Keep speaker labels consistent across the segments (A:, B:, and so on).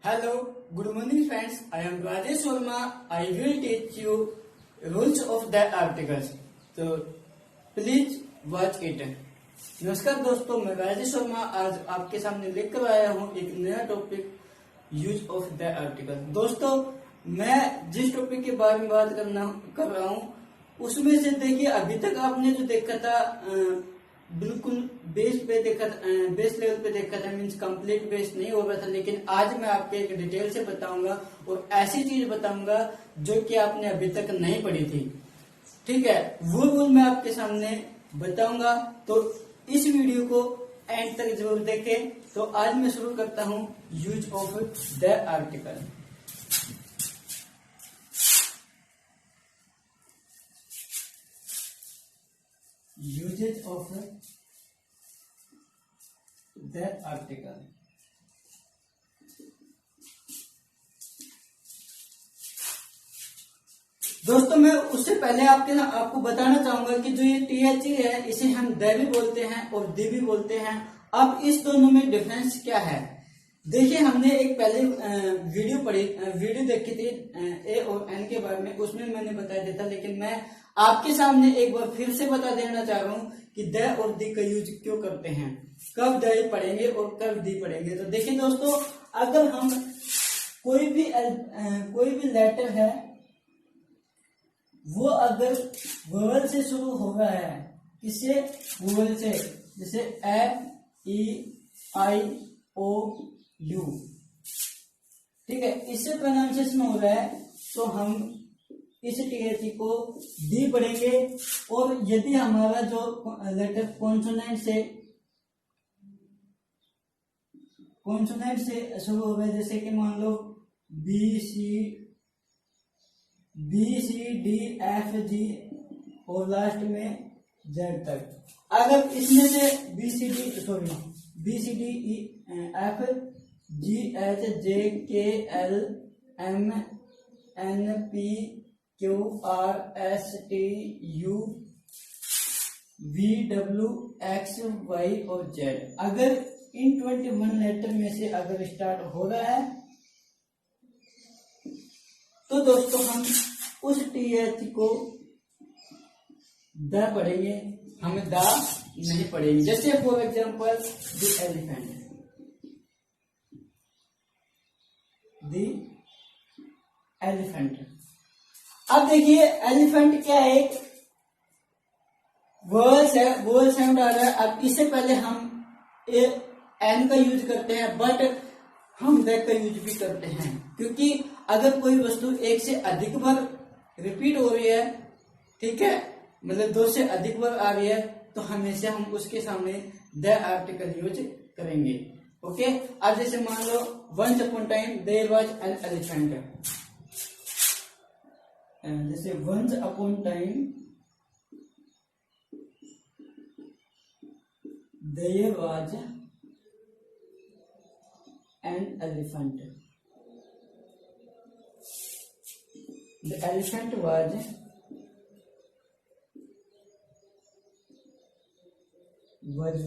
A: Hello, good morning friends. I am Rajesh Sharma. I will teach you rules of the articles. So please watch it. नमस्कार दोस्तों, मैं राजेश शर्मा आज आपके सामने लेकर आया हूँ एक नया topic use of the article. दोस्तों, मैं जिस टॉपिक के बारे में बात कर रहा हूँ उसमें से देखिए अभी तक आपने जो देखा था बिल्कुल बेस पे देखा था, बेस लेवल पे देखा था, मीन्स कंप्लीट बेस नहीं हो रहा था। लेकिन आज मैं आपको एक डिटेल से बताऊंगा और ऐसी चीज बताऊंगा जो कि आपने अभी तक नहीं पढ़ी थी। ठीक है, वो रूल मैं आपके सामने बताऊंगा, तो इस वीडियो को एंड तक जरूर देखें। तो आज मैं शुरू करता हूं use of the article. Usages of the article. दोस्तों, मैं उससे पहले आपको बताना चाहूंगा कि जो ये THE है इसे हम द भी बोलते हैं और दी भी बोलते हैं। अब इस दोनों में डिफरेंस क्या है? देखिए, हमने एक पहले वीडियो देखी थी ए और एन के बारे में, उसमें मैंने बता दिया था। लेकिन मैं आपके सामने एक बार फिर से बता देना चाह रहा हूँ कि द और दी का यूज क्यों करते हैं, कब द पढ़ेंगे और कब दी पढ़ेंगे। तो देखिए दोस्तों, अगर हम कोई भी लेटर है वो अगर वोवेल से शुरू हो रहा है, किससे? वोवेल से, जैसे A-E-I-O-U, ठीक है, इससे प्रोनाउंसिएशन हो रहा है तो हम इस THE को दी पढ़ेंगे। और यदि हमारा जो लेटर कॉन्सोनेंट से शुरू हो रहा है, जैसे कि मान लो B-C-D-F-G और लास्ट में Z तक, अगर इसमें से BCD-E-F-G-H-J-K-L-M-N-P-Q-R-S-T-U-V-W-X-Y और Z, अगर इन 21 लेटर में से अगर स्टार्ट हो रहा है तो दोस्तों हम उस THE को द पढ़ेंगे, हमें दा नहीं पढ़ेंगे। जैसे फॉर एग्जाम्पल द एलिफेंट। अब देखिए एलिफेंट क्या है, एक वर्ड्स है, वोवेल साउंड आ रहा है। अब इससे पहले हम एन का यूज करते हैं, बट हम द का यूज भी करते हैं, क्योंकि अगर कोई वस्तु एक से अधिक बार रिपीट हो रही है, ठीक है, मतलब 2 से अधिक बार आ रही है, तो हमेशा हम उसके सामने द आर्टिकल यूज करेंगे। ओके, अब जैसे मान लो once upon time there was an elephant, जैसे once upon time there was an elephant, the elephant was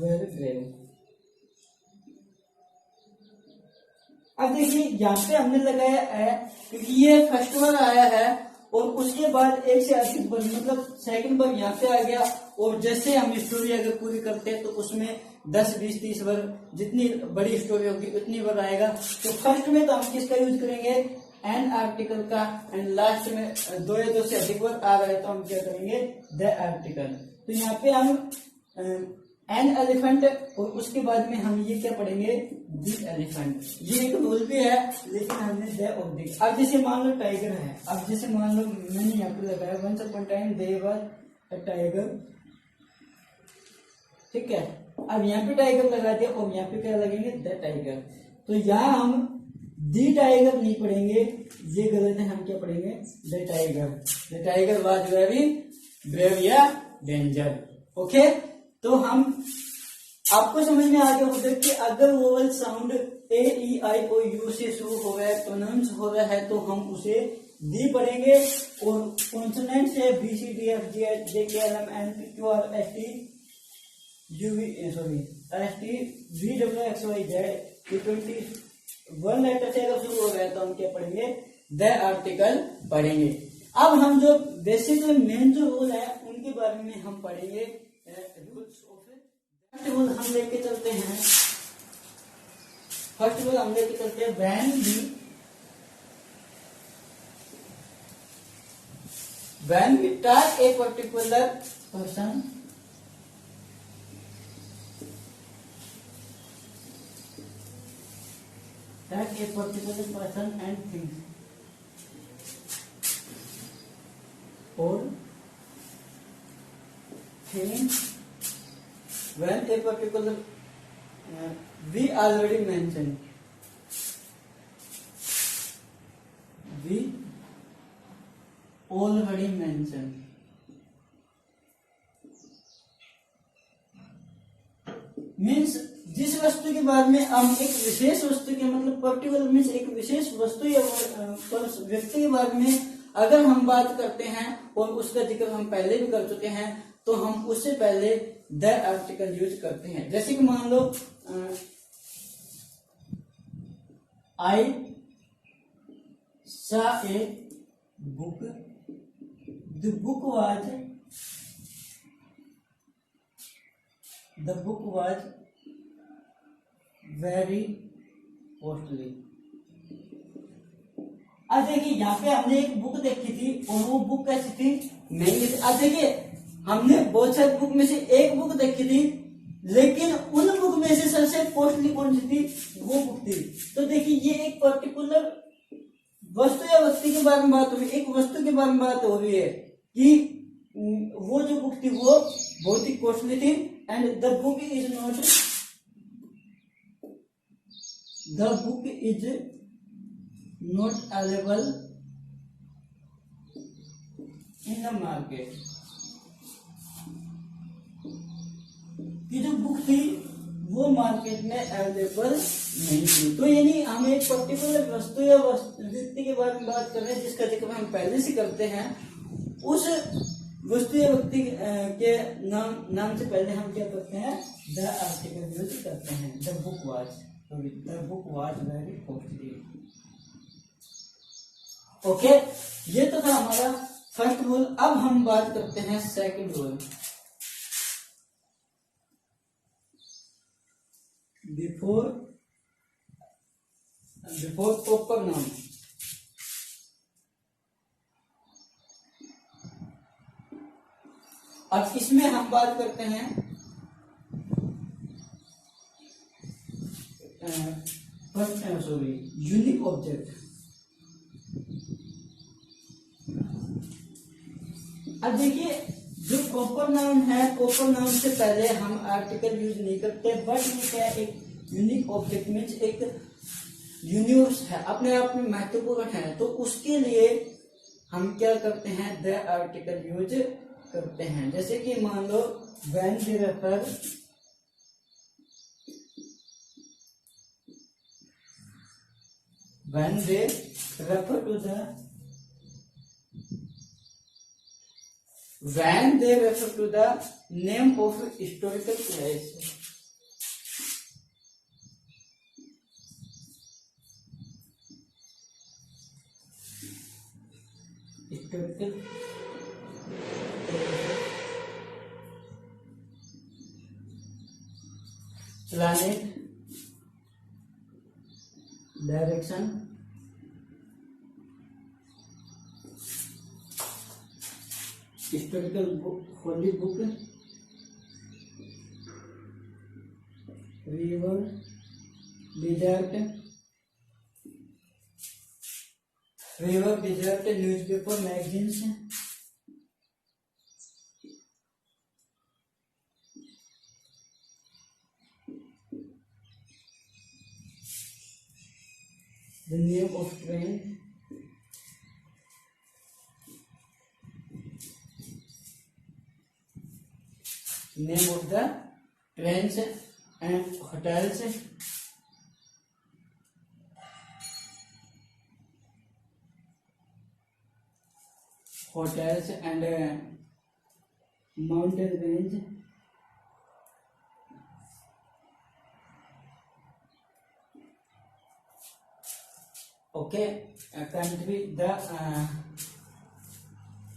A: very brave। अब देखिए यहाँ पे हमने लगाया है क्योंकि ये फर्स्ट बार आया है और उसके बाद एक से अधिक बार, मतलब सेकंड बार यहाँ पे आ गया। और जैसे हम स्टोरी अगर पूरी करते हैं तो उसमें 10, 20, 30 बार, जितनी बड़ी स्टोरी होगी उतनी बार आएगा। तो फर्स्ट में तो हम किसका यूज करेंगे? एन आर्टिकल का, एंड लास्ट में 2 या 2 से अधिक बार आ रहा है तो हम क्या करेंगे? The article. तो यहाँ पे हम एन एलिफेंट और उसके बाद में हम ये क्या पढ़ेंगे? The elephant. ये एक रूल भी है, लेकिन हमने द और दी। अब जैसे मान लो टाइगर है, अब जैसे मान लो मैंने यहाँ पे लगाया once upon time there was a tiger, ठीक है। अब यहाँ पे टाइगर लगा दिया और यहाँ पे क्या लगेंगे? The tiger. तो यहाँ हम दी टाइगर नहीं पढ़ेंगे, ये गलत है, हम क्या पढ़ेंगे? The tiger. The tiger was very brave या डेंजर। ओके, तो हम आपको समझ में आ गया होगा कि अगर वोवेल साउंड A-E-I-O-U से शुरू हो रहा है, प्रोनाउंस हो रहा है, तो हम उसे दी पढ़ेंगे। और कॉन्सोनेंट से BCD-F-G-H-J-K-L-M-N-P-Q-R-S-T-U-V-W-X-Y-Z, वन लेटर से अगर शुरू हो गया तो हम क्या पढ़ेंगे, द आर्टिकल पढ़ेंगे। अब हम जो बेसिक मेन जो रूल है उनके बारे में हम पढ़ेंगे। रूल्स ऑफ रूल हम लेके चलते हैं। फर्स्ट रूल हम लेके चलते हैं, when we tag a particular person and things or things, when a particular we already mentioned means जिस वस्तु के बारे में हम एक विशेष वस्तु के मतलब पर्टिकुलर मीन्स एक विशेष वस्तु या व्यक्ति के बारे में अगर हम बात करते हैं और उसका जिक्र हम पहले भी कर चुके हैं तो हम उससे पहले द आर्टिकल यूज करते हैं। जैसे कि मान लो आई saw a book, the book was very costly। अब देखिए यहाँ पे हमने एक बुक देखी थी और वो बुक कैसी थी, महंगी थी। अब देखिए हमने बहुत सारी बुक में से एक बुक देखी थी, लेकिन उन बुक में से सबसे कॉस्टली कौन सी थी, वो बुक थी। तो देखिए ये एक पर्टिकुलर वस्तु या व्यक्ति के बारे में बात हो रही है, एक वस्तु के बारे में बात हो रही है कि वो जो बुक थी वो बहुत ही कॉस्टली थी। And the book is not available in the market. कि जो बुक थी वो मार्केट में अवेलेबल नहीं थी। तो यानी हम एक पर्टिकुलर वस्तु या व्यक्ति के बारे में बात कर रहे हैं जिसका जिक्र हम पहले से करते हैं। उस वस्तु या व्यक्ति के नाम से पहले हम क्या करते हैं, द आर्टिकल यूज करते हैं। The book was very costly. Okay, ये तो था हमारा फर्स्ट रूल। अब हम बात करते हैं second rule. Before proper noun. अब इसमें हम बात करते हैं यूनिक ऑब्जेक्ट। अब देखिए जो प्रॉपर नाउन है, प्रॉपर नाउन से पहले हम आर्टिकल यूज नहीं करते, बट ये क्या है, एक यूनिक ऑब्जेक्ट मीन्स एक यूनिवर्स है, अपने आप में महत्वपूर्ण है। तो उसके लिए हम क्या करते हैं, द आर्टिकल यूज करते हैं। जैसे कि मान लो when they refer to the name of historical place। historical planet, direction, historical book, holy book, river, desert, newspaper, magazines, the name of train, name of the trains and hotels, and mountain range, Okay, country, the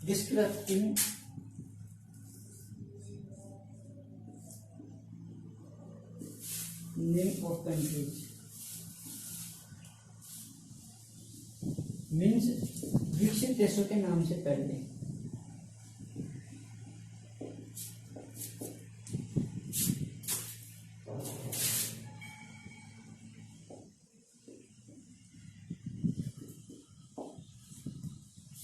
A: descripting name of countries means विकसित देशों के नाम से पहले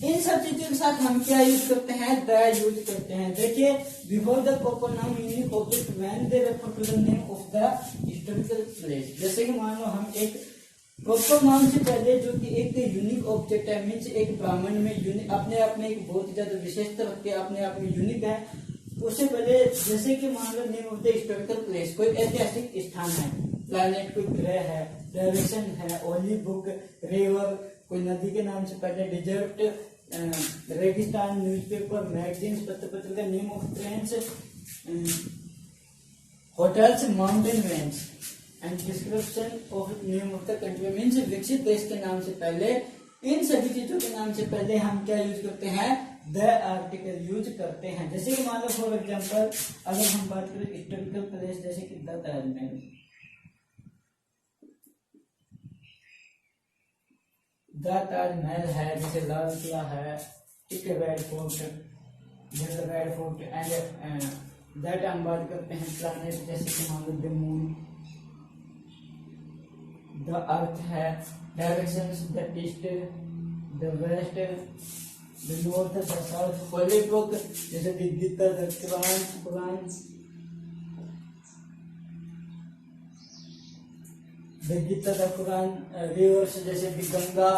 A: इन सब चीजों के साथ हम क्या यूज करते हैं, द यूज करते हैं। देखिए, before the proper noun unique object when they refer to the name of the historical place. जैसे कि मान लो हम एक प्रॉपर नाउन से पहले जो कि एक यूनिक ऑब्जेक्ट है, मीन्स एक ब्राह्मण में यूनिक अपने आप में एक बहुत ही ज्यादा विशेषता रखते हैं, अपने आप में यूनिक है, उससे पहले जैसे कि मान लो name of the historical place, कोई ऐतिहासिक स्थान है, प्लैनेट, कोई ग्रह है, डायरेक्शन है, ओनली बुक, रिवर, कोई नदी के नाम से पहले, डिजर्ट, रेगिस्तान, न्यूज़पेपर, मैगजीन्स, पत्र पत्रिका, name of trains, hotels, mountain range and description of name of the country. Means विकसित देश के नाम से पहले, इन सभी चीजों के नाम से पहले हम क्या यूज करते हैं, द आर्टिकल यूज करते हैं। जैसे कि मान लो फॉर एग्जाम्पल अगर हम बात करें हिस्टोरिकल प्लेस, जैसे कि द ताजमहल, द ताजमहल है, जैसे लाल किला है, ठीक है, रेड फोर्ट, जैसे रेड फोर्ट एंड दैट हम बात करते हैं प्लैनेट, जैसे कि मान लो द मून, द अर्थ है, directions, the east, the west, the north, the south, holy book, जैसे Gita, the Quran, the Gita, the Quran, rivers जैसे कि गंगा,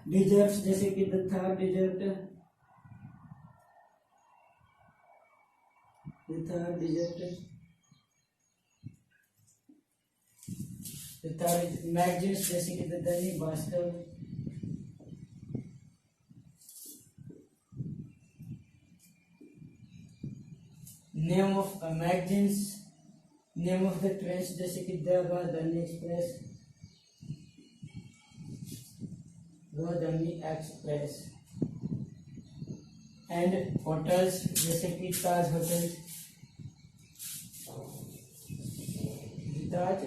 A: डिजर्ट्स जैसे कि द थार डिजर्ट, मैगजीन्स जैसे कि the Dainik Bhaskar, name of magazines, name of the trains जैसे कि राजधानी एक्सप्रेस, राजधानी एक्सप्रेस, एंड होटल्स जैसे कि Taj hotel, Taj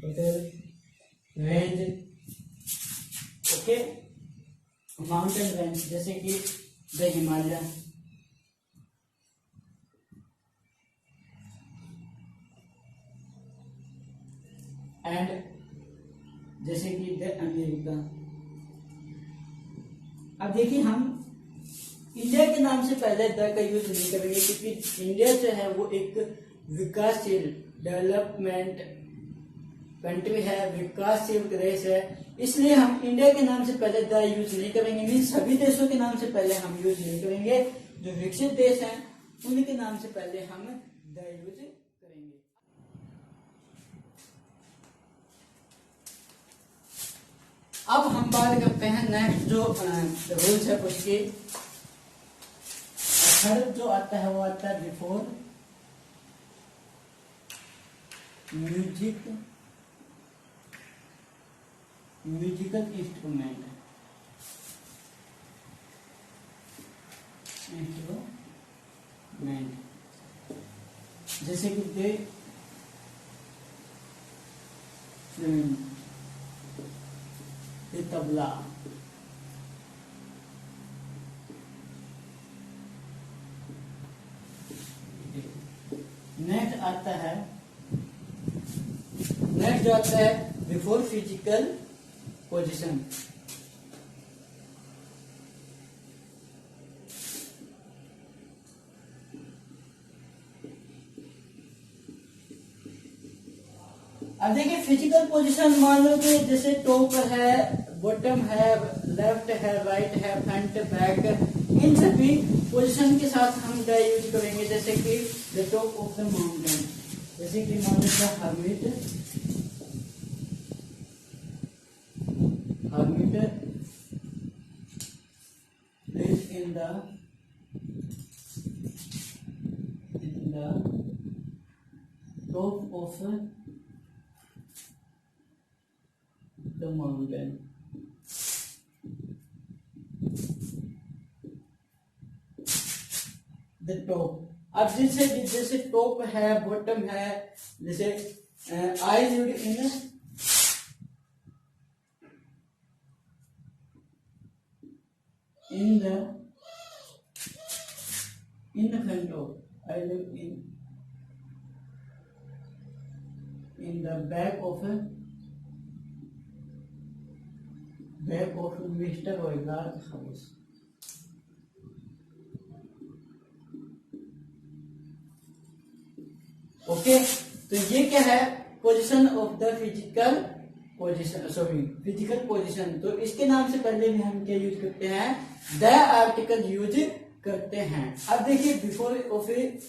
A: hotel, range, okay, mountain range जैसे कि द हिमालय, एंड जैसे कि द अमेरिका। अब देखिए, हम इंडिया के नाम से पहले द का यूज नहीं करेंगे, क्योंकि इंडिया जो है वो एक विकासशील डेवलपमेंट कंट्री है, विकासशील देश है, इसलिए हम इंडिया के नाम से पहले द यूज नहीं करेंगे। मीन सभी देशों के नाम से पहले हम यूज नहीं करेंगे, जो विकसित देश हैं उन्हीं के नाम से पहले हम द यूज करेंगे। अब हम बात करते हैं नेक्स्ट जो रूल्स है उसकी। थर्ड जो आता है वो आता है बिफोर म्यूजिकल इंस्ट्रूमेंट, जैसे कि तबला, नेक्स्ट जो आता है बिफोर फिजिकल पोजीशन, अब देखिए फिजिकल पोजीशन मान लो कि जैसे टॉप है, बॉटम है, लेफ्ट है, राइट है, फ्रंट, बैक, इन सभी पोजीशन के साथ हम द यूज करेंगे। जैसे कि the top of the mountain, जैसे कि मान लो hermit lives in the top of the mountain. The top. अब जैसे जैसे टॉप है, बॉटम है, जैसे I lived in the front of, I live in the back of Mr. Oilar's house. Okay, तो ये क्या है? Position of the physical position, sorry physical position. तो इसके नाम से पहले भी हम क्या यूज करते हैं? द आर्टिकल यूज करते हैं। अब देखिए before of a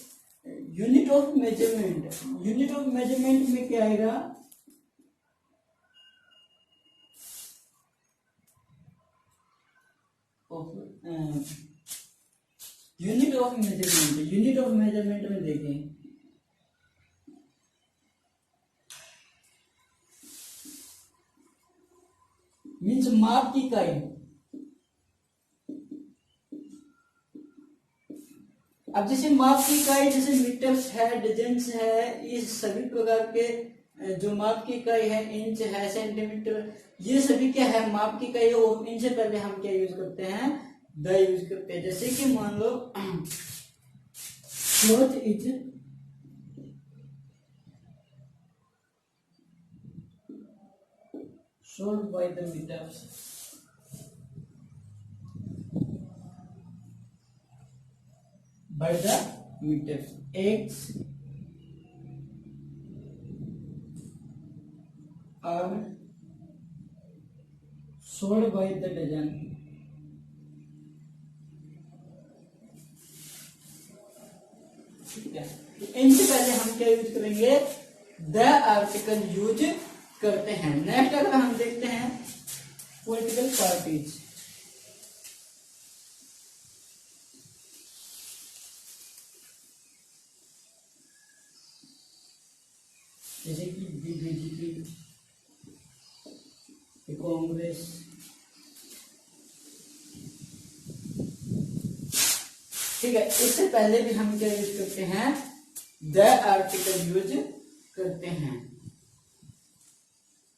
A: unit of measurement, unit of measurement में क्या आएगा? Unit of measurement, unit of measurement में देखें मीन्स माप की इकाई। अब जैसे माप की इकाई जैसे मीटर्स है, डिजेंट्स है, इस सभी प्रकार के जो माप की इकाई है, इंच है, सेंटीमीटर, ये सभी क्या है? माप की इकाई। और इनसे पहले हम क्या यूज करते हैं? द यूज करते हैं। जैसे कि मान लो cloth is sold by the meters, by the meters. Eggs are sold by the dozen. ठीक है, इनसे पहले हम क्या यूज करेंगे? द आर्टिकल यूज करते हैं। नेक्स्ट अगर हम देखते हैं पॉलिटिकल पार्टीज, जैसे कि बीजेपी, कांग्रेस, ठीक है। इससे पहले भी हम क्या यूज करते हैं? द आर्टिकल यूज करते हैं।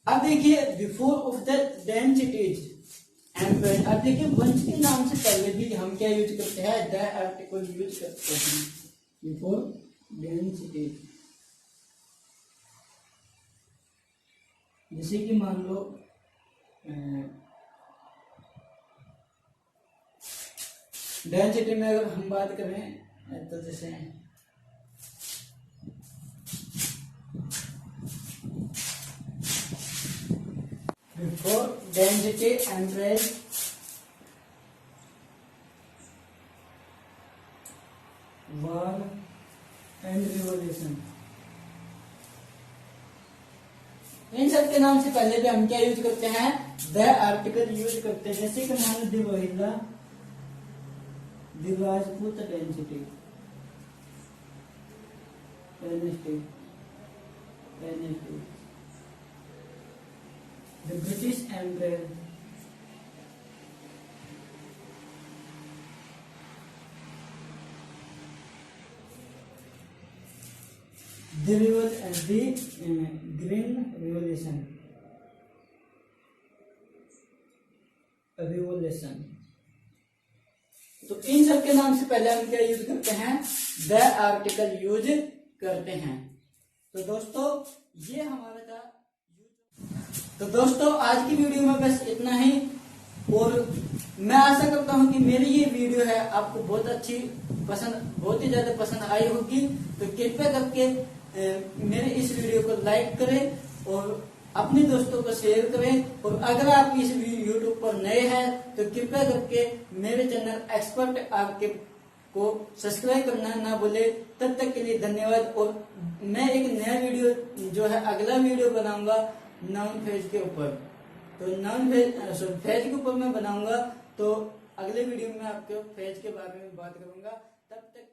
A: अब देखिए before of the densities employed, अब देखिए वंश के नाम से पहले भी हम क्या यूज करते हैं? द आर्टिकल यूज करते हैं बिफोर डेंसिटीज। जैसे कि मान लो डेंसिटी में अगर हम बात करें तो जैसे before density amperage war and revolution, इन सब के नाम से पहले भी हम क्या यूज करते हैं? द आर्टिकल यूज करते हैं। जैसे कि मान लो दिवाहिला, Rajput density, the British Empire, the Green Revolution, तो इन सब के नाम से पहले हम क्या यूज करते हैं? द आर्टिकल यूज करते हैं। तो दोस्तों ये हमारा था। तो दोस्तों आज की वीडियो में बस इतना ही, और मैं आशा करता हूं कि मेरी ये वीडियो है आपको बहुत अच्छी पसंद, बहुत ही ज्यादा पसंद आई होगी। तो कृपया करके मेरे इस वीडियो को लाइक करें और अपने दोस्तों को शेयर करें। और अगर आप इस यूट्यूब पर नए हैं तो कृपया करके मेरे चैनल एक्सपर्ट आपके को सब्सक्राइब करना ना भूले। तब तक के लिए धन्यवाद। और मैं एक नया वीडियो जो है अगला वीडियो बनाऊंगा नाउन फ्रेज के ऊपर। तो नाउन फ्रेज के ऊपर मैं बनाऊंगा। तो अगले वीडियो में आपके फ्रेज के बारे में बात करूंगा। तब तक